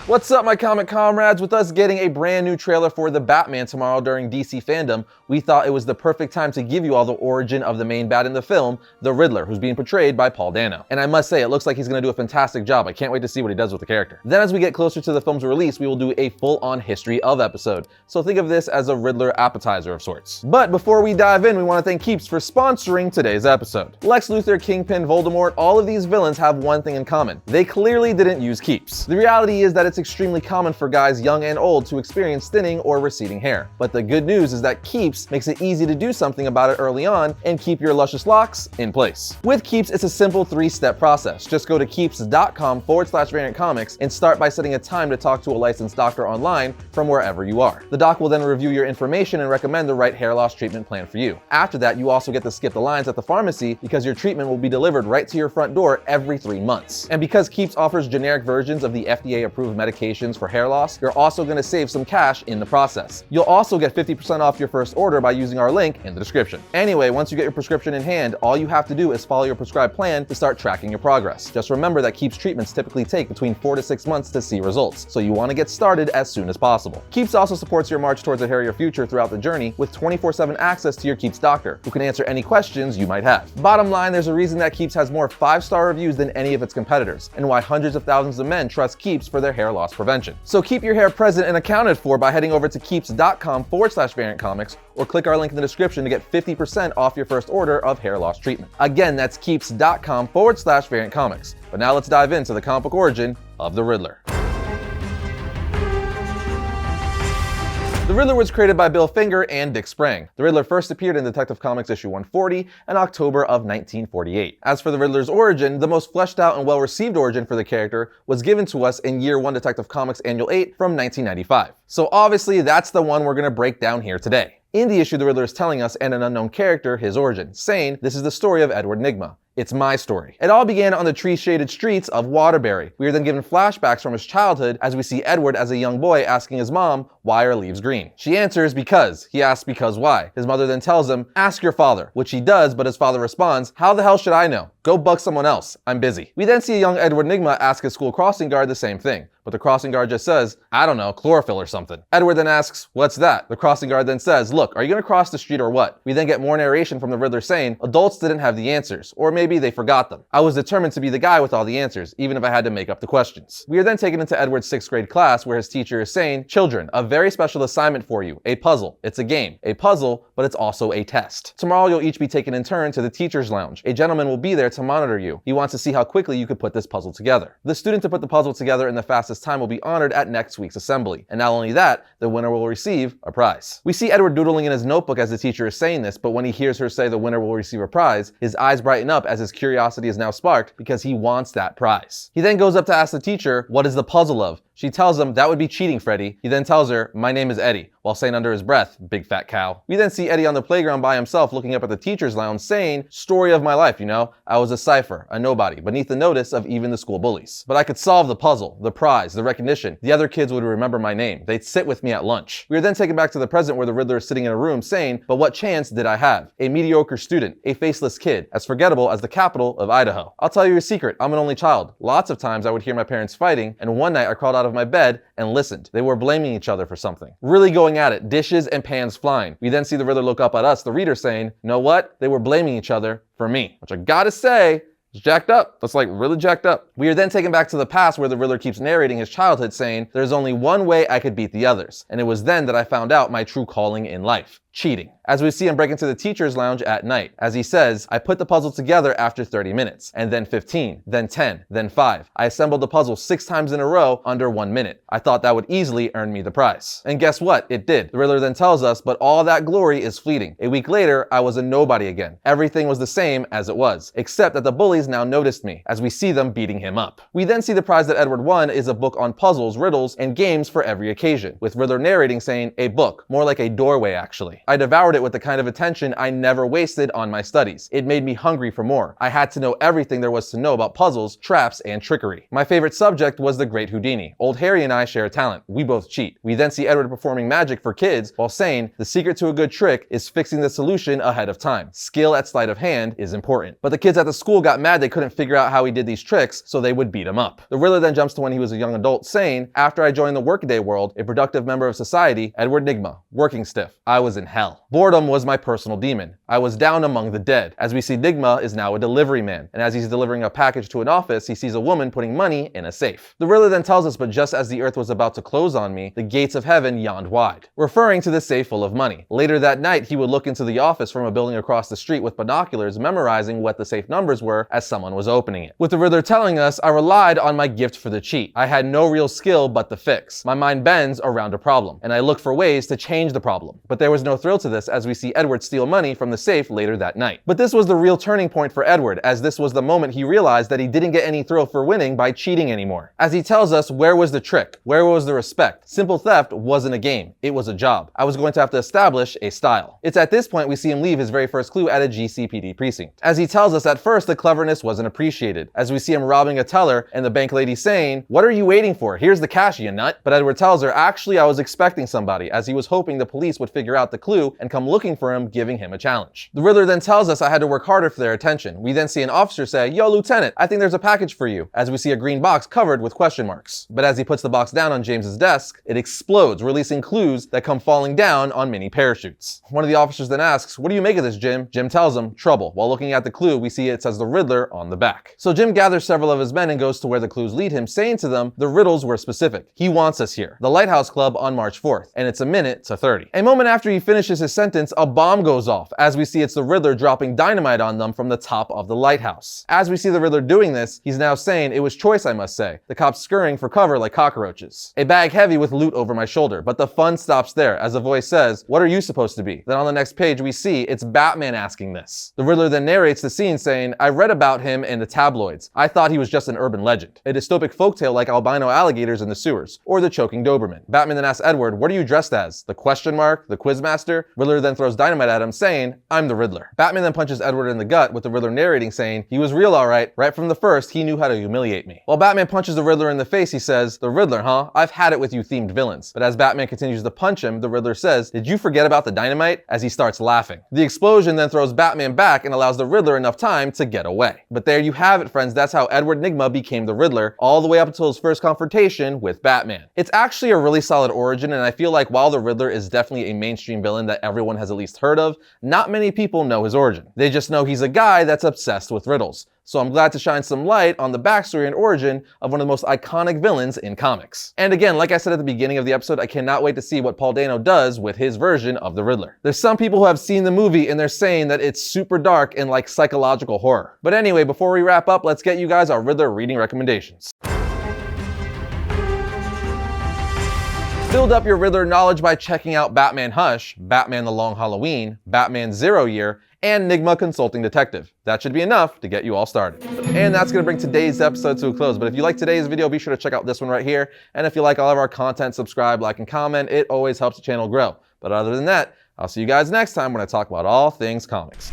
What's up, my comic comrades? With us getting a brand new trailer for The Batman tomorrow during DC Fandome, we thought it was the perfect time to give you all the origin of the main bad in the film, the Riddler, who's being portrayed by Paul Dano. And I must say, it looks like he's gonna do a fantastic job. I can't wait to see what he does with the character. Then as we get closer to the film's release, we will do a full-on history of episode. So think of this as a Riddler appetizer of sorts. But before we dive in, we want to thank Keeps for sponsoring today's episode. Lex Luthor, Kingpin, Voldemort, all of these villains have one thing in common. They clearly didn't use Keeps. The reality is that it's extremely common for guys young and old to experience thinning or receding hair. But the good news is that Keeps makes it easy to do something about it early on and keep your luscious locks in place. With Keeps, it's a simple 3-step process. Just go to keeps.com/variantcomics and start by setting a time to talk to a licensed doctor online from wherever you are. The doc will then review your information and recommend the right hair loss treatment plan for you. After that, you also get to skip the lines at the pharmacy because your treatment will be delivered right to your front door every 3 months. And because Keeps offers generic versions of the FDA-approved medications for hair loss, you're also going to save some cash in the process. You'll also get 50% off your first order by using our link in the description. Anyway, once you get your prescription in hand, all you have to do is follow your prescribed plan to start tracking your progress. Just remember that Keeps treatments typically take between 4 to 6 months to see results, so you want to get started as soon as possible. Keeps also supports your march towards a hairier future throughout the journey with 24/7 access to your Keeps doctor, who can answer any questions you might have. Bottom line, there's a reason that Keeps has more 5-star reviews than any of its competitors, and why hundreds of thousands of men trust Keeps for their hair loss prevention. So keep your hair present and accounted for by heading over to keeps.com/variantcomics or click our link in the description to get 50% off your first order of hair loss treatment. Again, that's keeps.com/variantcomics. But now let's dive into the comic book origin of the Riddler. The Riddler was created by Bill Finger and Dick Sprang. The Riddler first appeared in Detective Comics issue 140 in October of 1948. As for the Riddler's origin, the most fleshed out and well-received origin for the character was given to us in Year 1 Detective Comics Annual 8 from 1995. So obviously that's the one we're going to break down here today. In the issue, the Riddler is telling us and an unknown character his origin, saying this is the story of Edward Nygma. It's my story. It all began on the tree-shaded streets of Waterbury. We are then given flashbacks from his childhood as we see Edward as a young boy asking his mom why are leaves green. She answers because. He asks because why. His mother then tells him, ask your father, which he does, but his father responds, how the hell should I know? Go bug someone else. I'm busy. We then see a young Edward Nygma ask his school crossing guard the same thing, but the crossing guard just says, I don't know, chlorophyll or something. Edward then asks, what's that? The crossing guard then says, look, are you gonna cross the street or what? We then get more narration from the Riddler saying, adults didn't have the answers, or maybe they forgot them. I was determined to be the guy with all the answers, even if I had to make up the questions. We are then taken into Edward's 6th grade class where his teacher is saying, children, a very special assignment for you, a puzzle. It's a game, a puzzle, but it's also a test. Tomorrow you'll each be taken in turn to the teacher's lounge. A gentleman will be there to monitor you. He wants to see how quickly you could put this puzzle together. The student to put the puzzle together in the fastest time will be honored at next week's assembly. And not only that, the winner will receive a prize. We see Edward doodling in his notebook as the teacher is saying this, but when he hears her say the winner will receive a prize, his eyes brighten up as his curiosity is now sparked because he wants that prize. He then goes up to ask the teacher, what is the puzzle of? She tells him, that would be cheating, Freddy. He then tells her, my name is Eddie, while saying under his breath, big fat cow. We then see Eddie on the playground by himself looking up at the teacher's lounge saying, story of my life, you know? I was a cipher, a nobody, beneath the notice of even the school bullies. But I could solve the puzzle, the prize, the recognition. The other kids would remember my name. They'd sit with me at lunch. We are then taken back to the present where the Riddler is sitting in a room saying, but what chance did I have? A mediocre student, a faceless kid, as forgettable as the capital of Idaho. I'll tell you a secret, I'm an only child. Lots of times I would hear my parents fighting, and one night I crawled out of my bed and listened. They were blaming each other for something. Really going at it, dishes and pans flying. We then see the Riddler look up at us, the reader, saying, you know what? They were blaming each other for me. Which I gotta say, it's jacked up. That's like really jacked up. We are then taken back to the past where the Riddler keeps narrating his childhood saying, there's only one way I could beat the others. And it was then that I found out my true calling in life. Cheating. As we see him break into the teacher's lounge at night. As he says, I put the puzzle together after 30 minutes, and then 15, then 10, then 5. I assembled the puzzle 6 times in a row under 1 minute. I thought that would easily earn me the prize. And guess what? It did. The Riddler then tells us, but all that glory is fleeting. A week later, I was a nobody again. Everything was the same as it was, except that the bullies now noticed me, as we see them beating him up. We then see the prize that Edward won is a book on puzzles, riddles, and games for every occasion, with Riddler narrating saying, a book, more like a doorway actually. I devoured it with the kind of attention I never wasted on my studies. It made me hungry for more. I had to know everything there was to know about puzzles, traps, and trickery. My favorite subject was the Great Houdini. Old Harry and I share a talent. We both cheat. We then see Edward performing magic for kids while saying, the secret to a good trick is fixing the solution ahead of time. Skill at sleight of hand is important. But the kids at the school got mad mad they couldn't figure out how he did these tricks, so they would beat him up. The Riddler then jumps to when he was a young adult, saying, "After I joined the workaday world, a productive member of society, Edward Nygma, working stiff. I was in hell. Boredom was my personal demon. I was down among the dead." As we see, Nygma is now a delivery man, and as he's delivering a package to an office, he sees a woman putting money in a safe. The Riddler then tells us, "But just as the earth was about to close on me, the gates of heaven yawned wide," referring to the safe full of money. Later that night, he would look into the office from a building across the street with binoculars, memorizing what the safe numbers were as someone was opening it. With the Riddler telling us, "I relied on my gift for the cheat. I had no real skill but the fix. My mind bends around a problem, and I look for ways to change the problem." But there was no thrill to this, as we see Edward steal money from the safe later that night. But this was the real turning point for Edward, as this was the moment he realized that he didn't get any thrill for winning by cheating anymore. As he tells us, "Where was the trick? Where was the respect? Simple theft wasn't a game. It was a job. I was going to have to establish a style." It's at this point we see him leave his very first clue at a GCPD precinct. As he tells us, at first the cleverness wasn't appreciated, as we see him robbing a teller and the bank lady saying, "What are you waiting for? Here's the cash, you nut." But Edward tells her, "Actually, I was expecting somebody," as he was hoping the police would figure out the clue and come looking for him, giving him a challenge. The Riddler then tells us, "I had to work harder for their attention." We then see an officer say, "Yo, Lieutenant, I think there's a package for you," as we see a green box covered with question marks. But as he puts the box down on James's desk, it explodes, releasing clues that come falling down on mini parachutes. One of the officers then asks, "What do you make of this, Jim?" Jim tells him, "Trouble." While looking at the clue, we see it says the Riddler on the back. So Jim gathers several of his men and goes to where the clues lead him, saying to them, the riddles were specific. He wants us here. The Lighthouse Club on March 4th, and it's a minute to 30. A moment after he finishes his sentence, a bomb goes off, as we see it's the Riddler dropping dynamite on them from the top of the lighthouse. As we see the Riddler doing this, he's now saying, "It was choice, I must say." The cops scurrying for cover like cockroaches. A bag heavy with loot over my shoulder, but the fun stops there, as a voice says, "What are you supposed to be?" Then on the next page we see it's Batman asking this. The Riddler then narrates the scene saying, "I read about him in the tabloids. I thought he was just an urban legend. A dystopic folktale like albino alligators in the sewers, or the choking Doberman." Batman then asks Edward, "What are you dressed as? The question mark? The Quizmaster?" Riddler then throws dynamite at him, saying, "I'm the Riddler." Batman then punches Edward in the gut, with the Riddler narrating saying, "He was real alright. Right from the first, he knew how to humiliate me." While Batman punches the Riddler in the face, he says, "The Riddler, huh? I've had it with you themed villains." But as Batman continues to punch him, the Riddler says, "Did you forget about the dynamite?" as he starts laughing. The explosion then throws Batman back and allows the Riddler enough time to get away. But there you have it, friends. That's how Edward Nygma became the Riddler, all the way up until his first confrontation with Batman. It's actually a really solid origin, and I feel like while the Riddler is definitely a mainstream villain that everyone has at least heard of, not many people know his origin. They just know he's a guy that's obsessed with riddles. So I'm glad to shine some light on the backstory and origin of one of the most iconic villains in comics. And again, like I said at the beginning of the episode, I cannot wait to see what Paul Dano does with his version of the Riddler. There's some people who have seen the movie and they're saying that it's super dark and like psychological horror. But anyway, before we wrap up, let's get you guys our Riddler reading recommendations. Build up your Riddler knowledge by checking out Batman Hush, Batman the Long Halloween, Batman 0 Year, and Nygma Consulting Detective. That should be enough to get you all started. And that's going to bring today's episode to a close. But if you like today's video, be sure to check out this one right here. And if you like all of our content, subscribe, like, and comment. It always helps the channel grow. But other than that, I'll see you guys next time when I talk about all things comics.